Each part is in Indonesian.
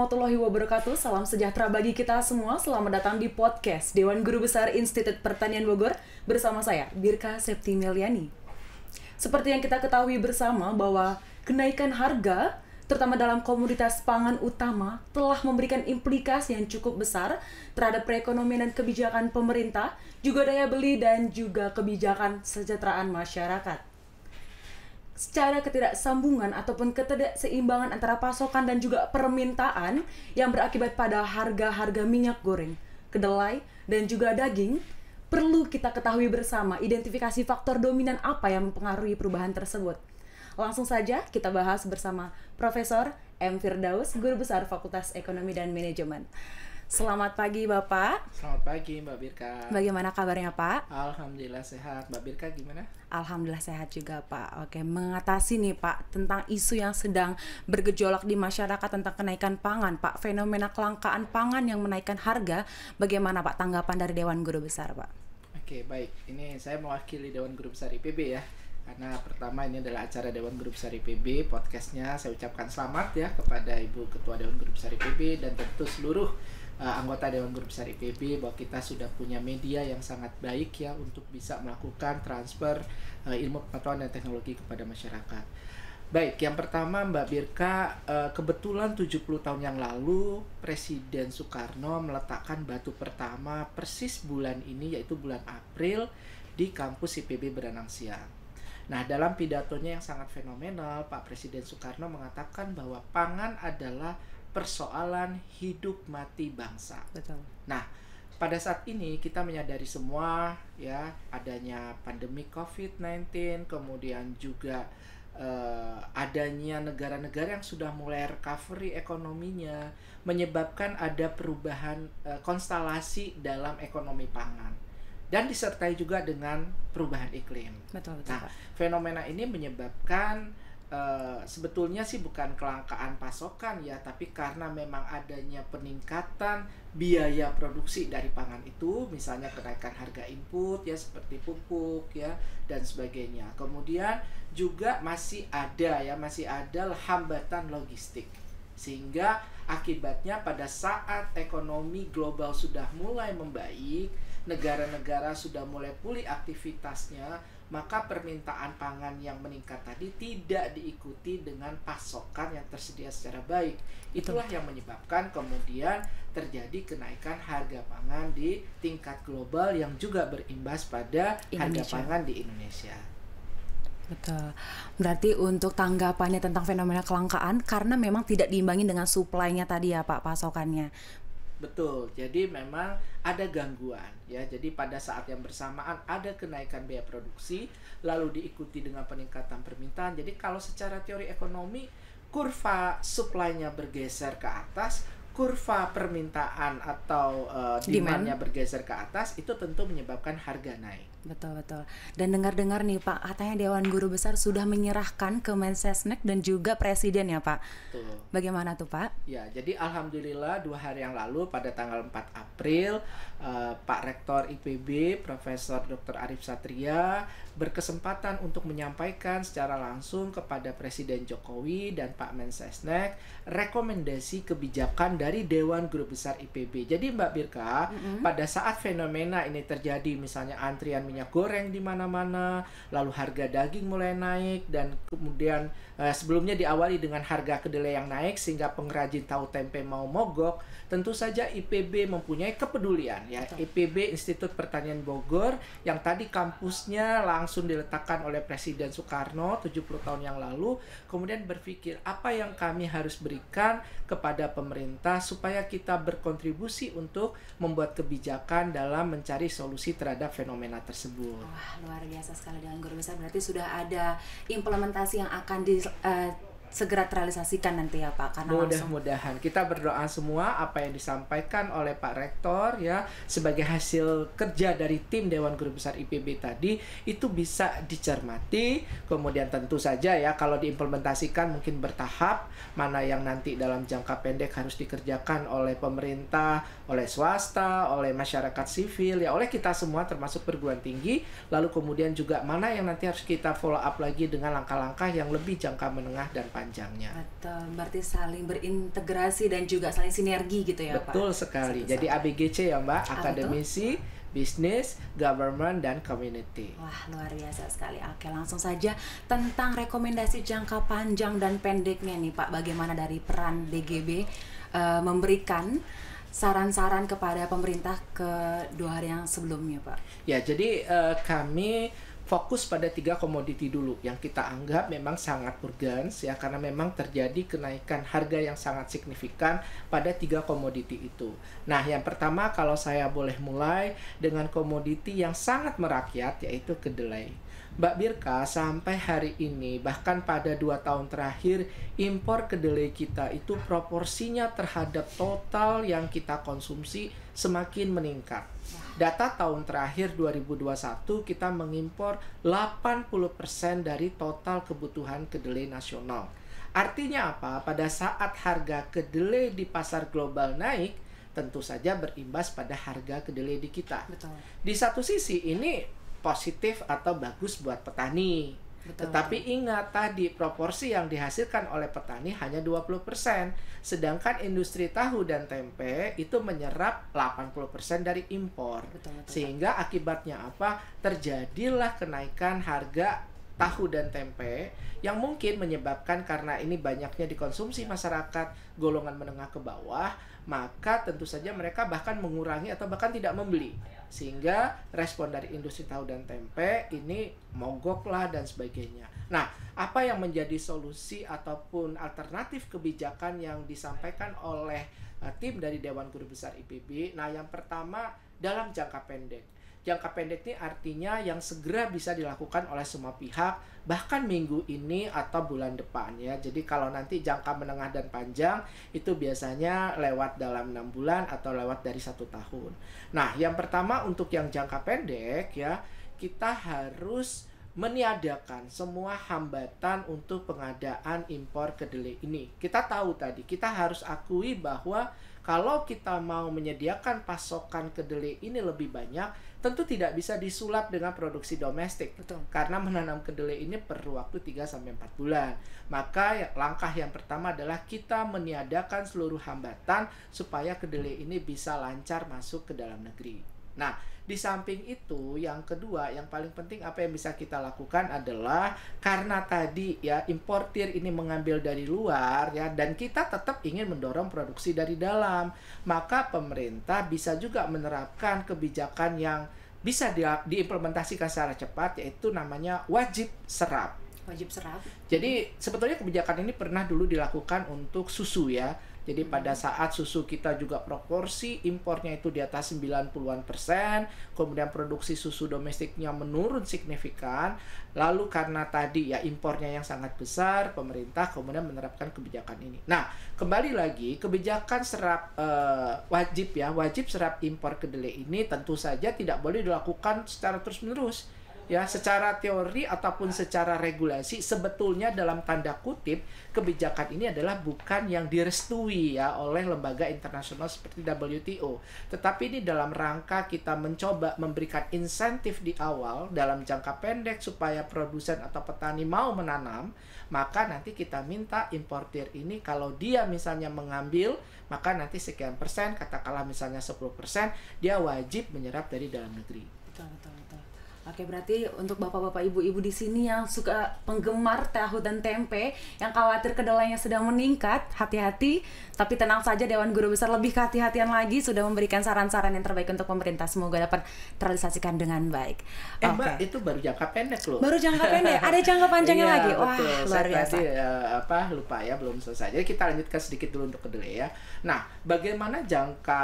warahmatullahi wabarakatuh. Salam sejahtera bagi kita semua. Selamat datang di podcast Dewan Guru Besar Institut Pertanian Bogor bersama saya, Birka Septimeliani. Seperti yang kita ketahui bersama bahwa kenaikan harga, terutama dalam komoditas pangan utama, telah memberikan implikasi yang cukup besar terhadap perekonomian dan kebijakan pemerintah, juga daya beli dan juga kebijakan kesejahteraan masyarakat. Secara ketidaksambungan ataupun ketidakseimbangan antara pasokan dan juga permintaan yang berakibat pada harga-harga minyak goreng, kedelai, dan juga daging, perlu kita ketahui bersama identifikasi faktor dominan apa yang mempengaruhi perubahan tersebut. Langsung saja kita bahas bersama Profesor M. Firdaus, Guru Besar Fakultas Ekonomi dan Manajemen. Selamat pagi Bapak. Selamat pagi Mbak Birka. Bagaimana kabarnya Pak? Alhamdulillah sehat. Mbak Birka gimana? Alhamdulillah sehat juga Pak. Oke, mengatasi nih Pak tentang isu yang sedang bergejolak di masyarakat tentang kenaikan pangan Pak, fenomena kelangkaan pangan yang menaikkan harga, bagaimana Pak tanggapan dari Dewan Guru Besar Pak? Oke, baik. Ini saya mewakili Dewan Guru Besar IPB ya. Karena pertama ini adalah acara Dewan Guru Besar IPB, podcastnya saya ucapkan selamat ya kepada Ibu Ketua Dewan Guru Besar IPB dan tentu seluruh anggota Dewan Guru Besar IPB bahwa kita sudah punya media yang sangat baik ya untuk bisa melakukan transfer ilmu pengetahuan dan teknologi kepada masyarakat. Baik, yang pertama Mbak Birka, kebetulan 70 tahun yang lalu Presiden Soekarno meletakkan batu pertama persis bulan ini, yaitu bulan April di kampus IPB Beranang Siang. Nah, dalam pidatonya yang sangat fenomenal, Pak Presiden Soekarno mengatakan bahwa pangan adalah persoalan hidup mati bangsa. Betul. Nah, pada saat ini kita menyadari semua ya adanya pandemi COVID-19, kemudian juga adanya negara-negara yang sudah mulai recovery ekonominya, menyebabkan ada perubahan konstelasi dalam ekonomi pangan. Dan disertai juga dengan perubahan iklim. Betul, Nah, Pak. fenomena ini menyebabkan sebetulnya sih bukan kelangkaan pasokan ya, tapi karena memang adanya peningkatan biaya produksi dari pangan itu, misalnya kenaikan harga input ya seperti pupuk ya dan sebagainya. Kemudian juga masih ada hambatan logistik. Sehingga akibatnya pada saat ekonomi global sudah mulai membaik, negara-negara sudah mulai pulih aktivitasnya, maka permintaan pangan yang meningkat tadi tidak diikuti dengan pasokan yang tersedia secara baik. Itulah yang menyebabkan kemudian terjadi kenaikan harga pangan di tingkat global yang juga berimbas pada harga pangan di Indonesia. Betul. Berarti untuk tanggapannya tentang fenomena kelangkaan karena memang tidak diimbangi dengan supply-nya tadi ya Pak, pasokannya. Betul, jadi memang ada gangguan ya. Jadi pada saat yang bersamaan ada kenaikan biaya produksi, lalu diikuti dengan peningkatan permintaan. Jadi kalau secara teori ekonomi, kurva supply-nya bergeser ke atas, kurva permintaan atau demand-nya bergeser ke atas, itu tentu menyebabkan harga naik. Betul. Dan dengar-dengar nih Pak, katanya Dewan Guru Besar sudah menyerahkan ke Mensesnek dan juga Presiden ya Pak. Betul. Bagaimana tuh Pak? Ya, jadi alhamdulillah 2 hari yang lalu pada tanggal 4 April Pak Rektor IPB Profesor Dr. Arief Satria berkesempatan untuk menyampaikan secara langsung kepada Presiden Jokowi dan Pak Mensesnek rekomendasi kebijakan dari Dewan Guru Besar IPB. Jadi Mbak Birka, pada saat fenomena ini terjadi, misalnya antrian minyak goreng di mana-mana, lalu harga daging mulai naik, dan kemudian sebelumnya diawali dengan harga kedelai yang naik sehingga pengrajin tahu tempe mau mogok, tentu saja IPB mempunyai kepedulian ya. IPB Institut Pertanian Bogor yang tadi kampusnya langsung diletakkan oleh Presiden Soekarno 70 tahun yang lalu, kemudian berpikir apa yang kami harus berikan kepada pemerintah supaya kita berkontribusi untuk membuat kebijakan dalam mencari solusi terhadap fenomena tersebut. Wah, luar biasa sekali dengan Guru Besar. Berarti sudah ada implementasi yang akan segera terrealisasikan nanti ya Pak, karena mudah-mudahan kita berdoa semua apa yang disampaikan oleh Pak Rektor ya sebagai hasil kerja dari tim Dewan Guru Besar IPB tadi itu bisa dicermati, kemudian tentu saja ya kalau diimplementasikan mungkin bertahap, mana yang nanti dalam jangka pendek harus dikerjakan oleh pemerintah, oleh swasta, oleh masyarakat sivil ya, oleh kita semua termasuk perguruan tinggi, lalu kemudian juga mana yang nanti harus kita follow up lagi dengan langkah-langkah yang lebih jangka menengah dan panjang. panjangnya. Betul, berarti saling berintegrasi dan juga saling sinergi gitu ya Pak? Betul sekali. Jadi ABGC ya Mbak, akademisi, bisnis, government, dan community. Wah, luar biasa sekali. Oke, langsung saja tentang rekomendasi jangka panjang dan pendeknya nih Pak. Bagaimana dari peran DGB memberikan saran-saran kepada pemerintah ke 2 hari yang sebelumnya Pak? Ya, jadi kami fokus pada 3 komoditi dulu yang kita anggap memang sangat urgent ya, karena memang terjadi kenaikan harga yang sangat signifikan pada 3 komoditi itu. Nah, yang pertama kalau saya boleh mulai dengan komoditi yang sangat merakyat, yaitu kedelai. Mbak Birka, sampai hari ini bahkan pada 2 tahun terakhir impor kedelai kita itu proporsinya terhadap total yang kita konsumsi semakin meningkat. Data tahun terakhir 2021 kita mengimpor 80% dari total kebutuhan kedelai nasional. Artinya apa? Pada saat harga kedelai di pasar global naik, tentu saja berimbas pada harga kedelai di kita. Betul. Di satu sisi ini positif atau bagus buat petani. Betul. Tetapi ingat tadi proporsi yang dihasilkan oleh petani hanya 20%, sedangkan industri tahu dan tempe itu menyerap 80% dari impor. Betul. Sehingga akibatnya apa? Terjadilah kenaikan harga tahu dan tempe yang mungkin menyebabkan karena ini banyaknya dikonsumsi masyarakat golongan menengah ke bawah, maka tentu saja mereka bahkan mengurangi atau bahkan tidak membeli. Sehingga respon dari industri tahu dan tempe ini mogok lah dan sebagainya. Nah, apa yang menjadi solusi ataupun alternatif kebijakan yang disampaikan oleh tim dari Dewan Guru Besar IPB? Nah, yang pertama dalam jangka pendek. Jangka pendek ini artinya yang segera bisa dilakukan oleh semua pihak, bahkan minggu ini atau bulan depan ya. Jadi kalau nanti jangka menengah dan panjang itu biasanya lewat dalam 6 bulan atau lewat dari 1 tahun. Nah, yang pertama untuk yang jangka pendek ya, kita harus meniadakan semua hambatan untuk pengadaan impor kedelai ini. Kita tahu tadi, kita harus akui bahwa kalau kita mau menyediakan pasokan kedelai ini lebih banyak, tentu tidak bisa disulap dengan produksi domestik. Betul. Karena menanam kedelai ini perlu waktu 3-4 bulan. Maka langkah yang pertama adalah kita meniadakan seluruh hambatan supaya kedelai ini bisa lancar masuk ke dalam negeri. Nah, di samping itu, yang kedua, yang paling penting apa yang bisa kita lakukan adalah karena tadi ya importir ini mengambil dari luar ya, dan kita tetap ingin mendorong produksi dari dalam, maka pemerintah bisa juga menerapkan kebijakan yang bisa diimplementasikan secara cepat, yaitu namanya wajib serap. Wajib serap. Jadi sebetulnya kebijakan ini pernah dulu dilakukan untuk susu ya. Jadi pada saat susu kita juga proporsi impornya itu di atas 90-an%, kemudian produksi susu domestiknya menurun signifikan. Lalu karena tadi ya impornya yang sangat besar, pemerintah kemudian menerapkan kebijakan ini. Nah, kembali lagi kebijakan serap wajib serap impor kedelai ini tentu saja tidak boleh dilakukan secara terus-menerus. Ya, secara teori ataupun secara regulasi sebetulnya dalam tanda kutip kebijakan ini adalah bukan yang direstui ya oleh lembaga internasional seperti WTO. Tetapi ini dalam rangka kita mencoba memberikan insentif di awal dalam jangka pendek supaya produsen atau petani mau menanam, maka nanti kita minta importir ini kalau dia misalnya mengambil, maka nanti sekian persen, katakanlah misalnya 10%, dia wajib menyerap dari dalam negeri. Betul. Oke, berarti untuk bapak-bapak, ibu-ibu di sini yang suka penggemar tahu dan tempe, yang khawatir kedelainya sedang meningkat, hati-hati. Tapi tenang saja, Dewan Guru Besar lebih kehati-hatian lagi, sudah memberikan saran-saran yang terbaik untuk pemerintah. Semoga dapat terrealisasikan dengan baik. Mbak, itu baru jangka pendek loh. Baru jangka pendek, ada jangka panjangnya lagi. Wah, betul. luar biasa. Tadi lupa ya, belum selesai. Jadi kita lanjutkan sedikit dulu untuk kedelai ya. Nah, bagaimana jangka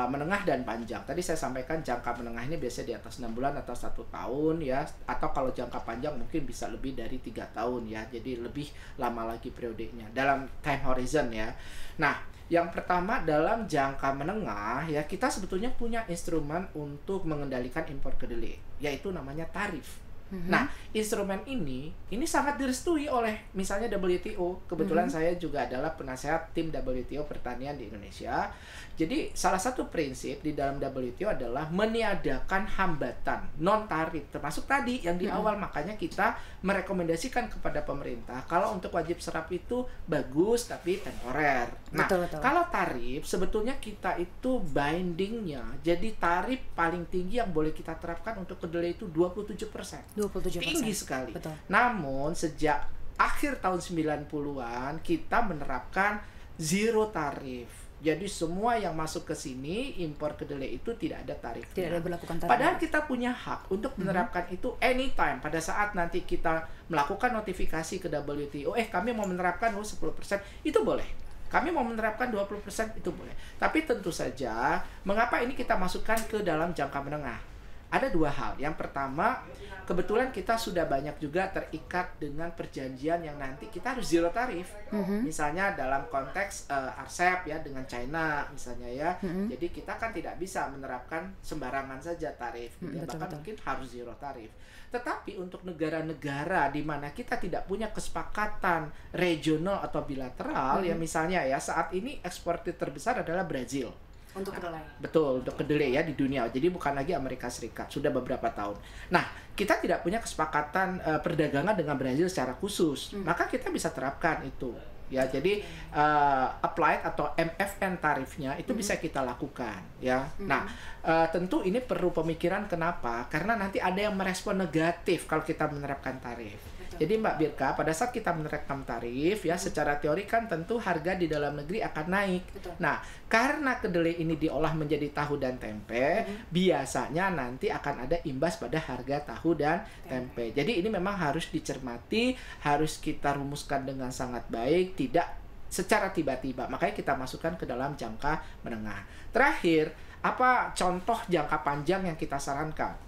menengah dan panjang? Tadi saya sampaikan jangka menengah ini biasanya di atas 6 bulan atau 1 tahun ya, atau kalau jangka panjang mungkin bisa lebih dari 3 tahun ya, jadi lebih lama lagi periodenya dalam time horizon ya. Nah, yang pertama dalam jangka menengah ya, kita sebetulnya punya instrumen untuk mengendalikan impor kedelai, yaitu namanya tarif. Nah, instrumen ini sangat direstui oleh misalnya WTO. Kebetulan saya juga adalah penasehat tim WTO pertanian di Indonesia. Jadi salah satu prinsip di dalam WTO adalah meniadakan hambatan non tarif, termasuk tadi yang di awal. Makanya kita merekomendasikan kepada pemerintah kalau untuk wajib serap itu bagus tapi temporer. Nah, Betul. kalau tarif sebetulnya kita itu bindingnya, jadi tarif paling tinggi yang boleh kita terapkan untuk kedelai itu 27%. 27%. Tinggi sekali. Betul. Namun sejak akhir tahun 90-an kita menerapkan zero tarif. Jadi semua yang masuk ke sini impor kedelai itu tidak ada tarifnya. Tidak ada berlakukan tarif. Padahal kita punya hak untuk menerapkan itu anytime. Pada saat nanti kita melakukan notifikasi ke WTO, kami mau menerapkan 10%, itu boleh. Kami mau menerapkan 20%, itu boleh. Tapi tentu saja, mengapa ini kita masukkan ke dalam jangka menengah? Ada dua hal. Yang pertama, kebetulan kita sudah banyak juga terikat dengan perjanjian yang nanti kita harus zero tarif. Misalnya dalam konteks RCEP ya dengan China misalnya ya. Jadi kita kan tidak bisa menerapkan sembarangan saja tarif. Bahkan mungkin harus zero tarif. Tetapi untuk negara-negara di mana kita tidak punya kesepakatan regional atau bilateral, ya misalnya ya saat ini eksportir terbesar adalah Brazil. Untuk kedelai. Betul, untuk kedelai ya di dunia. Jadi bukan lagi Amerika Serikat, sudah beberapa tahun. Nah, kita tidak punya kesepakatan perdagangan dengan Brazil secara khusus. Maka kita bisa terapkan itu. Ya, jadi applied atau MFN tarifnya itu bisa kita lakukan ya. Nah, tentu ini perlu pemikiran kenapa? Karena nanti ada yang merespon negatif kalau kita menerapkan tarif. Jadi Mbak Birka, pada saat kita menerapkan tarif ya secara teori kan tentu harga di dalam negeri akan naik. Nah, karena kedelai ini diolah menjadi tahu dan tempe, biasanya nanti akan ada imbas pada harga tahu dan tempe. Jadi ini memang harus dicermati, harus kita rumuskan dengan sangat baik, tidak secara tiba-tiba. Makanya kita masukkan ke dalam jangka menengah. Terakhir, apa contoh jangka panjang yang kita sarankan?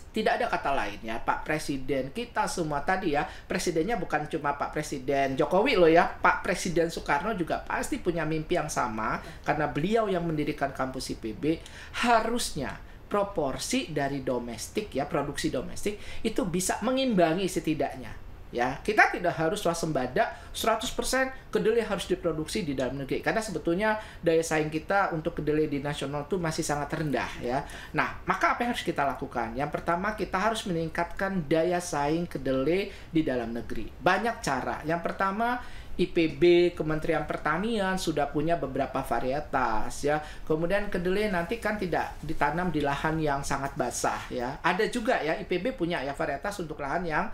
Tidak ada kata lain ya, Pak Presiden kita semua tadi ya, presidennya bukan cuma Pak Presiden Jokowi loh ya, Pak Presiden Soekarno juga pasti punya mimpi yang sama, karena beliau yang mendirikan kampus IPB. Harusnya proporsi dari domestik ya, produksi domestik itu bisa mengimbangi setidaknya. Ya, kita tidak harus swasembada 100% kedelai harus diproduksi di dalam negeri, karena sebetulnya daya saing kita untuk kedelai di nasional itu masih sangat rendah ya. Nah, maka apa yang harus kita lakukan? Yang pertama, kita harus meningkatkan daya saing kedelai di dalam negeri. Banyak cara. Yang pertama, IPB, Kementerian Pertanian sudah punya beberapa varietas ya. Kemudian kedelai nanti kan tidak ditanam di lahan yang sangat basah ya. Ada juga ya IPB punya ya varietas untuk lahan yang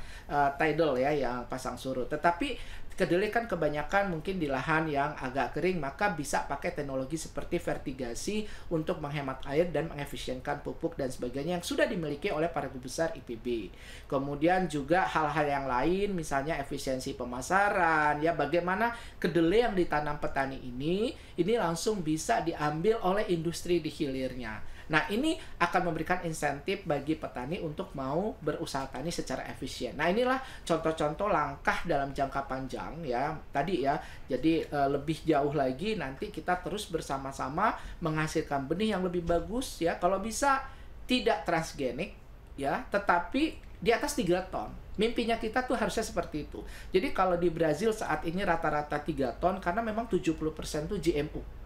tidal ya, yang pasang surut. Tetapi kedelai kan kebanyakan mungkin di lahan yang agak kering, maka bisa pakai teknologi seperti vertigasi untuk menghemat air dan mengefisienkan pupuk dan sebagainya yang sudah dimiliki oleh para guru besar IPB. Kemudian juga hal-hal yang lain, misalnya efisiensi pemasaran ya, bagaimana kedelai yang ditanam petani ini langsung bisa diambil oleh industri di hilirnya. Nah, ini akan memberikan insentif bagi petani untuk mau berusaha tani secara efisien. Nah, inilah contoh-contoh langkah dalam jangka panjang ya. Tadi ya, jadi lebih jauh lagi nanti kita terus bersama-sama menghasilkan benih yang lebih bagus ya. Kalau bisa tidak transgenik ya, tetapi di atas 3 ton. Mimpinya kita tuh harusnya seperti itu. Jadi kalau di Brazil saat ini rata-rata 3 ton karena memang 70% tuh GMO.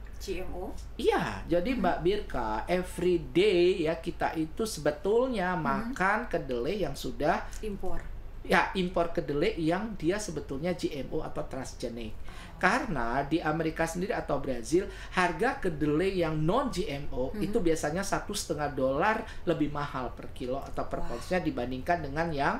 Iya, jadi Mbak Birka, every day ya kita itu sebetulnya makan kedelai yang sudah impor. Ya, impor kedelai yang dia sebetulnya GMO atau transgenik. Karena di Amerika sendiri atau Brazil, harga kedelai yang non GMO itu biasanya $1,5 lebih mahal per kilo atau per porsinya dibandingkan dengan yang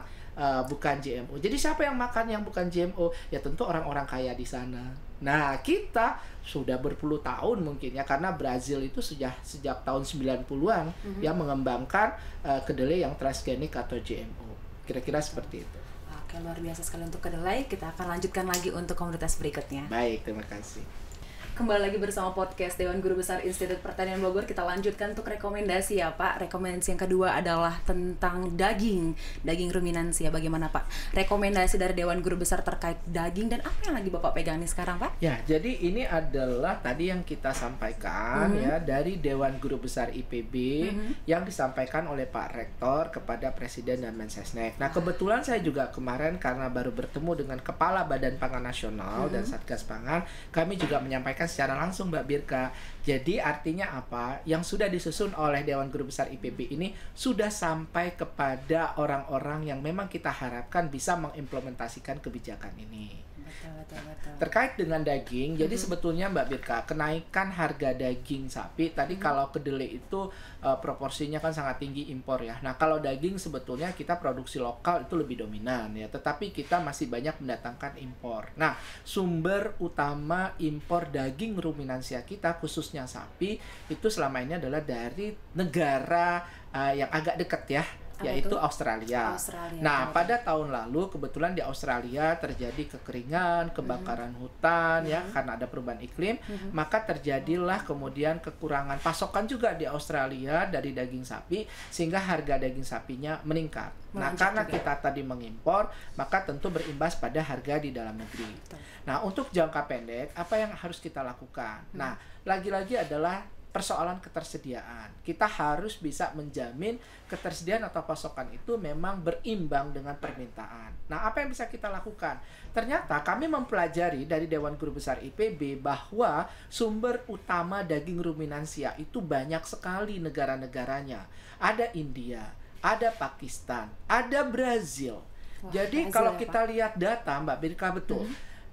bukan GMO. Jadi siapa yang makan yang bukan GMO? Ya tentu orang-orang kaya di sana. Nah, kita sudah berpuluh tahun mungkin ya, karena Brazil itu sejak tahun 90-an ya mengembangkan kedelai yang transgenik atau GMO. Kira-kira seperti itu. Oke, luar biasa sekali untuk kedelai. Kita akan lanjutkan lagi untuk komunitas berikutnya. Baik, terima kasih. Kembali lagi bersama podcast Dewan Guru Besar Institut Pertanian Bogor. Kita lanjutkan untuk rekomendasi ya Pak. Rekomendasi yang kedua adalah tentang daging ruminansia. Bagaimana Pak rekomendasi dari Dewan Guru Besar terkait daging, dan apa yang lagi Bapak pegang nih sekarang Pak? Ya, jadi ini adalah tadi yang kita sampaikan ya dari Dewan Guru Besar IPB yang disampaikan oleh Pak Rektor kepada Presiden dan Mensesnek. Nah, kebetulan saya juga kemarin karena baru bertemu dengan Kepala Badan Pangan Nasional dan Satgas Pangan, kami juga menyampaikan secara langsung Mbak Birka. Jadi artinya apa? Yang sudah disusun oleh Dewan Guru Besar IPB ini sudah sampai kepada orang-orang yang memang kita harapkan bisa mengimplementasikan kebijakan ini. Betul. Terkait dengan daging, jadi sebetulnya Mbak Birka, kenaikan harga daging sapi tadi kalau kedelai itu proporsinya kan sangat tinggi impor ya. Nah, kalau daging sebetulnya kita produksi lokal itu lebih dominan ya, tetapi kita masih banyak mendatangkan impor. Nah, sumber utama impor daging ruminansia kita khususnya sapi itu selama ini adalah dari negara yang agak dekat ya, yaitu Australia. Nah, pada tahun lalu kebetulan di Australia terjadi kekeringan, kebakaran hutan ya karena ada perubahan iklim, maka terjadilah kemudian kekurangan pasokan juga di Australia dari daging sapi sehingga harga daging sapinya meningkat. Nah, karena kita tadi mengimpor, maka tentu berimbas pada harga di dalam negeri. Nah, untuk jangka pendek apa yang harus kita lakukan? Nah, lagi-lagi adalah persoalan ketersediaan. Kita harus bisa menjamin ketersediaan atau pasokan itu memang berimbang dengan permintaan. Nah, apa yang bisa kita lakukan? Ternyata kami mempelajari dari Dewan Guru Besar IPB bahwa sumber utama daging ruminansia itu banyak sekali negara-negaranya. Ada India, ada Pakistan, ada Brazil. Jadi kalau kita lihat data Mbak Birka, betul.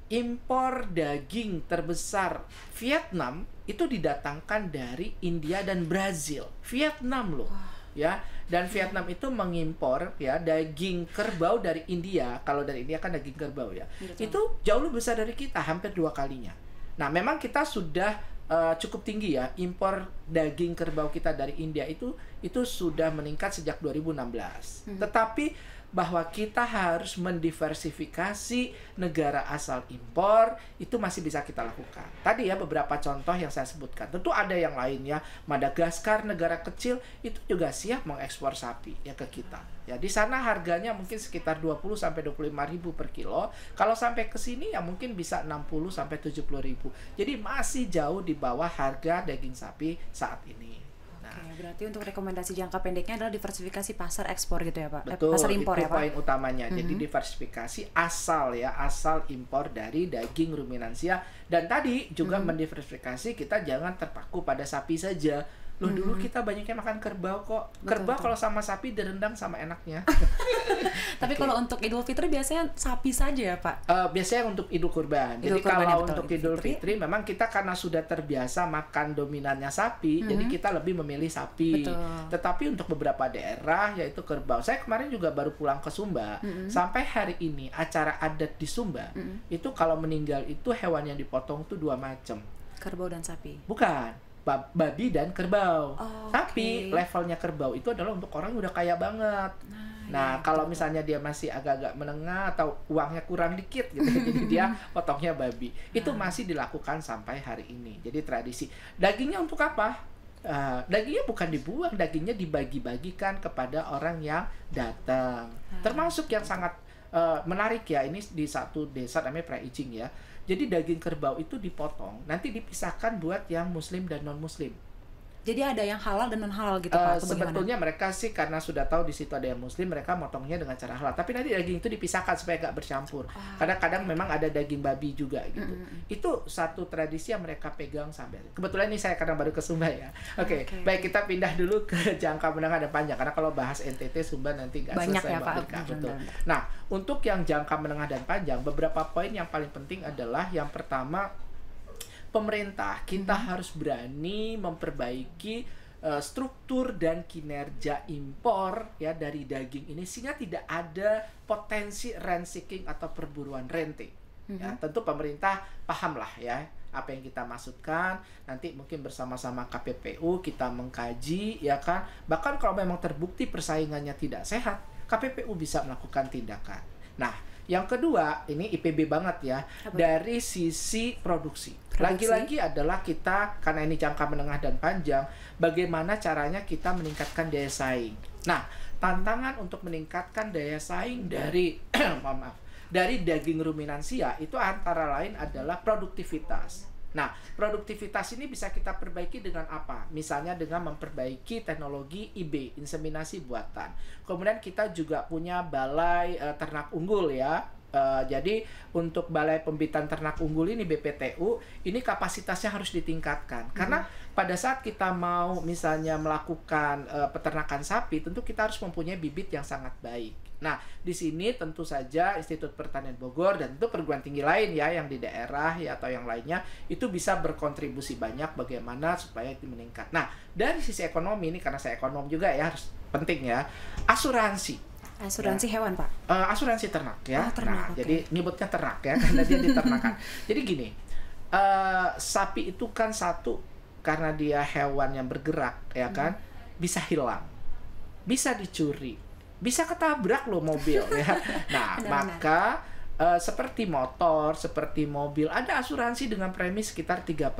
Impor daging terbesar Vietnam itu didatangkan dari India dan Brazil. Vietnam loh. Ya, dan Vietnam itu mengimpor ya daging kerbau dari India. Kalau dari India kan daging kerbau ya. Itu jauh lebih besar dari kita, hampir 2 kalinya. Nah, memang kita sudah cukup tinggi ya, impor daging kerbau kita dari India itu sudah meningkat sejak 2016. Tetapi bahwa kita harus mendiversifikasi negara asal impor itu masih bisa kita lakukan. Tadi ya beberapa contoh yang saya sebutkan. Tentu ada yang lainnya. Madagaskar, negara kecil, itu juga siap mengekspor sapi ya ke kita. Ya, di sana harganya mungkin sekitar 20 sampai 25.000 per kilo. Kalau sampai ke sini ya mungkin bisa 60 sampai 70.000. Jadi masih jauh di bawah harga daging sapi saat ini. Oke, berarti untuk rekomendasi jangka pendeknya adalah diversifikasi pasar ekspor gitu ya Pak? Betul, pasar impor itu ya Pak? poin utamanya. Jadi diversifikasi asal impor dari daging ruminansia. Dan tadi juga mendiversifikasi, kita jangan terpaku pada sapi saja. Loh, dulu kita banyaknya makan kerbau kok. Kerbau kalau sama sapi direndang sama enaknya. Tapi kalau untuk Idul Fitri biasanya sapi saja ya Pak? Biasanya untuk Idul Kurban. Jadi kalau untuk Idul Fitri memang kita karena sudah terbiasa makan dominannya sapi, jadi kita lebih memilih sapi. Tetapi untuk beberapa daerah yaitu kerbau. Saya kemarin juga baru pulang ke Sumba. Sampai hari ini acara adat di Sumba itu kalau meninggal itu hewan yang dipotong tuh 2 macam. Kerbau dan sapi? Bukan. Babi dan kerbau. Tapi levelnya kerbau itu adalah untuk orang yang udah kaya banget. Nah, kalau misalnya dia masih agak-agak menengah atau uangnya kurang dikit gitu, jadi dia potongnya babi. Itu masih dilakukan sampai hari ini. Jadi tradisi. Dagingnya untuk apa? Dagingnya bukan dibuang, dagingnya dibagi-bagikan kepada orang yang datang. Termasuk yang sangat menarik ya, ini di satu desa namanya Praijing ya. Jadi daging kerbau itu dipotong, nanti dipisahkan buat yang muslim dan non-muslim. Jadi ada yang halal dan non halal gitu Pak? Sebetulnya mereka sih karena sudah tahu di situ ada yang muslim, mereka motongnya dengan cara halal. Tapi nanti daging itu dipisahkan supaya nggak bercampur. Kadang-kadang memang ada daging babi juga gitu. Itu satu tradisi yang mereka pegang sampai. Kebetulan ini saya kadang baru ke Sumba ya. Oke. Baik, kita pindah dulu ke jangka menengah dan panjang karena kalau bahas NTT Sumba nanti nggak selesai ya, Mbak Birka. Betul. Nah, untuk yang jangka menengah dan panjang, beberapa poin yang paling penting adalah yang pertama, pemerintah kita harus berani memperbaiki struktur dan kinerja impor ya dari daging ini sehingga tidak ada potensi rent seeking atau perburuan renting. Ya, tentu pemerintah pahamlah ya apa yang kita maksudkan. Nanti mungkin bersama-sama KPPU kita mengkaji ya kan. Bahkan kalau memang terbukti persaingannya tidak sehat, KPPU bisa melakukan tindakan. Nah, Yang kedua, ini IPB banget ya, dari sisi produksi. Lagi-lagi adalah kita, karena ini jangka menengah dan panjang, bagaimana caranya kita meningkatkan daya saing. Nah, tantangan untuk meningkatkan daya saing dari mohon maaf, dari daging ruminansia itu antara lain adalah produktivitas. Nah, produktivitas ini bisa kita perbaiki dengan apa? Misalnya dengan memperbaiki teknologi IB, inseminasi buatan. Kemudian kita juga punya balai ternak unggul ya. Jadi untuk balai pembibitan ternak unggul ini BPTU, ini kapasitasnya harus ditingkatkan. Karena pada saat kita mau misalnya melakukan peternakan sapi, tentu kita harus mempunyai bibit yang sangat baik. Nah, di sini tentu saja Institut Pertanian Bogor dan tentu perguruan tinggi lain ya yang di daerah ya atau yang lainnya itu bisa berkontribusi banyak bagaimana supaya itu meningkat. Nah, dari sisi ekonomi ini karena saya ekonom juga ya harus penting ya, asuransi hewan, Pak? Asuransi ternak ya. Ternak, nah, jadi nyebutnya ternak ya karena dia diternakan. Jadi gini, sapi itu kan satu karena dia hewan yang bergerak ya kan, bisa hilang, bisa dicuri, bisa ketabrak loh mobil ya. Nah, maka seperti motor, seperti mobil, ada asuransi dengan premi sekitar 3%.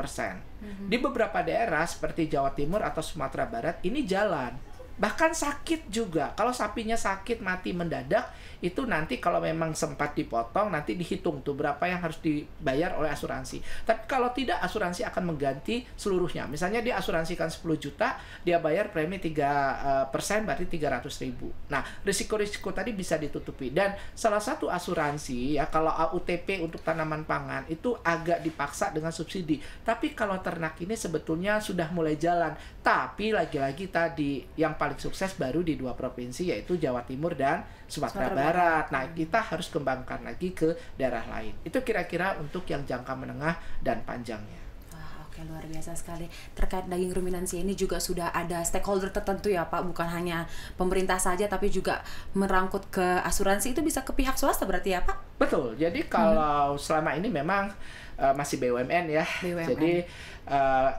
Di beberapa daerah seperti Jawa Timur atau Sumatera Barat ini jalan. Bahkan sakit juga. Kalau sapinya sakit mati mendadak, itu nanti kalau memang sempat dipotong, nanti dihitung tuh berapa yang harus dibayar oleh asuransi. Tapi kalau tidak, asuransi akan mengganti seluruhnya. Misalnya dia asuransikan 10 juta, dia bayar premi 3%, berarti 300.000. Nah, risiko-risiko tadi bisa ditutupi. Dan salah satu asuransi, ya kalau AUTP untuk tanaman pangan, itu agak dipaksa dengan subsidi. Tapi kalau ternak ini sebetulnya sudah mulai jalan. Tapi lagi-lagi tadi, yang paling sukses baru di 2 provinsi yaitu Jawa Timur dan Sumatera Barat. Nah, kita harus kembangkan lagi ke daerah lain. Itu kira-kira untuk yang jangka menengah dan panjangnya. Oke, luar biasa sekali. Terkait daging ruminansia ini juga sudah ada stakeholder tertentu ya Pak, bukan hanya pemerintah saja tapi juga merangkut ke asuransi, itu bisa ke pihak swasta berarti ya Pak? Betul. Jadi kalau selama ini memang masih BUMN ya. Jadi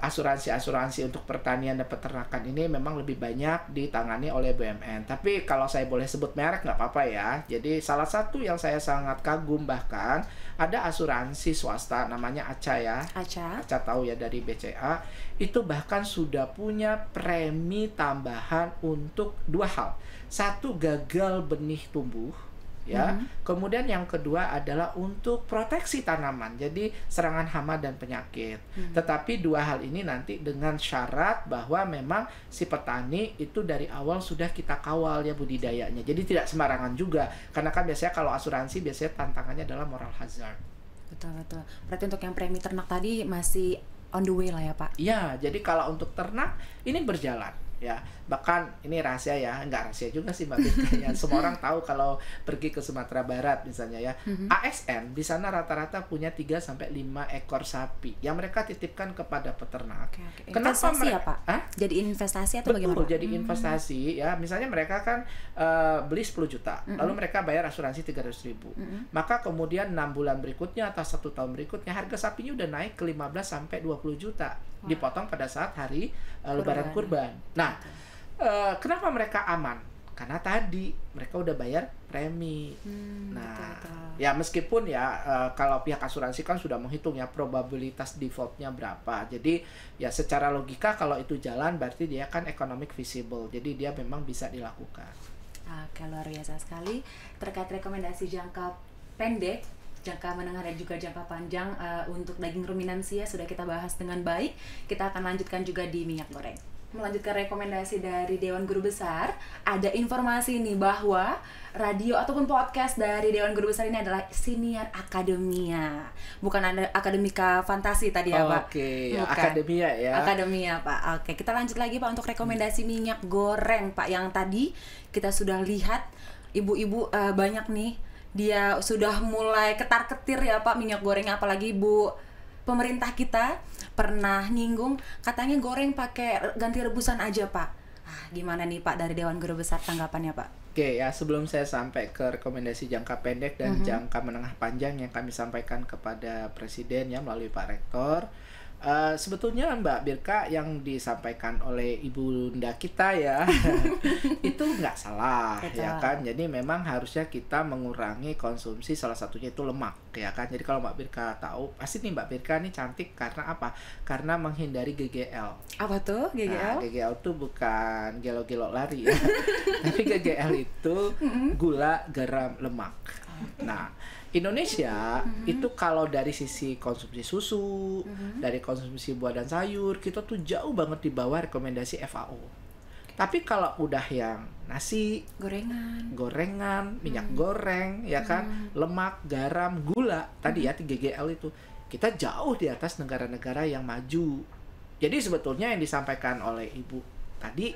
asuransi-asuransi untuk pertanian dan peternakan ini memang lebih banyak ditangani oleh BUMN. Tapi kalau saya boleh sebut merek nggak apa-apa ya. Jadi salah satu yang saya sangat kagum bahkan ada asuransi swasta namanya ACA ya. ACA tahu ya dari BCA. Itu bahkan sudah punya premi tambahan untuk 2 hal. Satu, gagal benih tumbuh. Ya, kemudian yang kedua adalah untuk proteksi tanaman, jadi serangan hama dan penyakit. Tetapi 2 hal ini nanti dengan syarat bahwa memang si petani itu dari awal sudah kita kawal ya budidayanya. Jadi tidak sembarangan juga, karena kan biasanya kalau asuransi biasanya tantangannya adalah moral hazard. Betul. Berarti untuk yang premi ternak tadi masih on the way lah ya Pak? Iya, jadi kalau untuk ternak ini berjalan. Ya, bahkan ini rahasia ya, nggak rahasia juga sih Mbak Bika ya. Semua orang tahu kalau pergi ke Sumatera Barat misalnya ya, ASN di sana rata-rata punya 3-5 ekor sapi yang mereka titipkan kepada peternak. Kenapa investasi ya Pak? Jadi investasi atau bagaimana? Betul, jadi investasi ya. Misalnya mereka kan beli 10 juta, lalu mereka bayar asuransi 300.000. Maka kemudian 6 bulan berikutnya atau 1 tahun berikutnya harga sapinya udah naik ke 15-20 juta. Dipotong pada saat hari Lebaran Kurban. Nah, kenapa mereka aman? Karena tadi mereka udah bayar premi. Betul. Ya meskipun ya kalau pihak asuransi kan sudah menghitung ya probabilitas defaultnya berapa. Jadi ya secara logika kalau itu jalan berarti dia kan economic feasible. Jadi dia memang bisa dilakukan. Oke, luar biasa sekali. Terkait rekomendasi jangka pendek, jangka menengah dan juga jangka panjang untuk daging ruminansia sudah kita bahas dengan baik. Kita akan lanjutkan juga di minyak goreng. Melanjutkan rekomendasi dari Dewan Guru Besar, ada informasi nih bahwa radio ataupun podcast dari Dewan Guru Besar ini adalah Siniar Akademia. Bukan ada Akademika Fantasi tadi ya Pak? Oke, Akademia ya. Akademia Pak. Oke, kita lanjut lagi Pak untuk rekomendasi minyak goreng Pak. Yang tadi kita sudah lihat ibu-ibu banyak nih, dia sudah mulai ketar-ketir ya Pak minyak gorengnya, apalagi Bu pemerintah kita pernah nyinggung katanya goreng pakai ganti rebusan aja Pak. Gimana nih Pak dari Dewan Guru Besar tanggapannya Pak? Oke ya, sebelum saya sampai ke rekomendasi jangka pendek dan jangka menengah panjang yang kami sampaikan kepada Presiden ya melalui Pak Rektor, Sebetulnya Mbak Birka yang disampaikan oleh ibu bunda kita ya itu nggak salah. Betul. Ya kan, jadi memang harusnya kita mengurangi konsumsi, salah satunya itu lemak ya kan. Jadi kalau Mbak Birka tahu pasti nih Mbak Birka nih cantik karena apa? Karena menghindari GGL. Apa tuh GGL? Nah, GGL tuh bukan gelo-gelo lari ya tapi GGL itu gula, garam, lemak. Nah, Indonesia itu kalau dari sisi konsumsi susu, dari konsumsi buah dan sayur, kita tuh jauh banget di bawah rekomendasi FAO. Tapi kalau udah yang nasi, gorengan, minyak goreng, ya kan, lemak, garam, gula, tadi ya 3GL itu, kita jauh di atas negara-negara yang maju. Jadi sebetulnya yang disampaikan oleh Ibu tadi